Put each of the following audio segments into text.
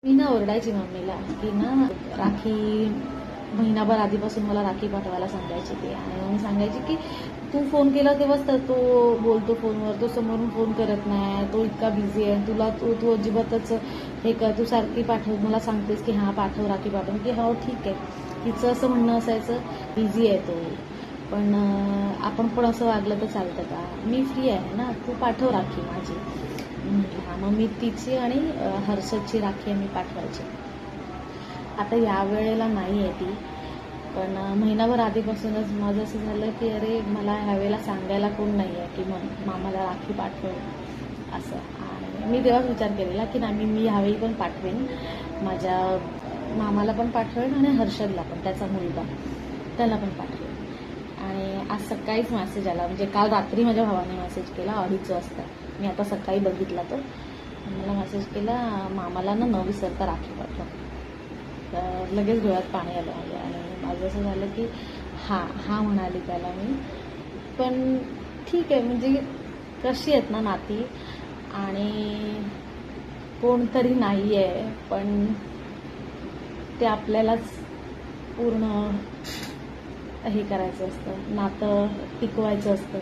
मी ना ओरडायची मम्मीला की ना राखी महिनाभर आधीपासून मला राखी पाठवायला सांगायची ती, आणि मी सांगायची की तू फोन केला तेव्हाच तर तो बोलतो फोनवर, तो समोरून फोन करत नाही, तो इतका बिझी आहे, तुला तू अजिबातच हे कर, तू सारखी पाठव, मला सांगतेस की हां पाठव राखी पाठव, की हो ठीक आहे. तिचं असं म्हणणं असायचं बिझी आहे तो, पण आपण पण असं वागलं तर चालतं का? मी फ्री आहे ना, तू पाठव राखी माझी. हां, मग मी तिची आणि हर्षदची राखी मी पाठवायची. आता यावेळेला नाही आहे ती, पण महिनाभर आधीपासूनच माझं असं झालं की अरे मला ह्यावेळेला सांगायला कोण नाही आहे की मग मामाला राखी पाठव असं. आणि मी तेव्हाच विचार केलेला की नाही, मी ह्यावेळी पण पाठवेन, माझ्या मामाला पण पाठवेन आणि हर्षदला पण, त्याचा मुलगा, त्याला पण पाठवेन. आणि आज सकाळीच मेसेज आला, म्हणजे काल रात्री माझ्या भावाने मेसेज केला 2:30 वाजता. मी आता सकाळी बघितला तर मला मेसेज केला, मामाला ना न विसरता राखी पाठव. तर लगेच डोळ्यात पाणी आलं माझ्या, आणि माझं असं झालं की हा म्हणाली त्याला मी. पण ठीक आहे, म्हणजे कशी आहेत ना नाती, आणि कोणतरी नाही आहे पण ते आपल्यालाच पूर्ण हे करायचं असतं, नातं टिकवायचं असतं.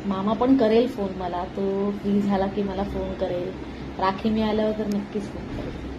मामा पण करेल फोन मला, तो फ्री झाला की मला फोन करेल, राखी मिळाल्यावर तर नक्कीच फोन करेल.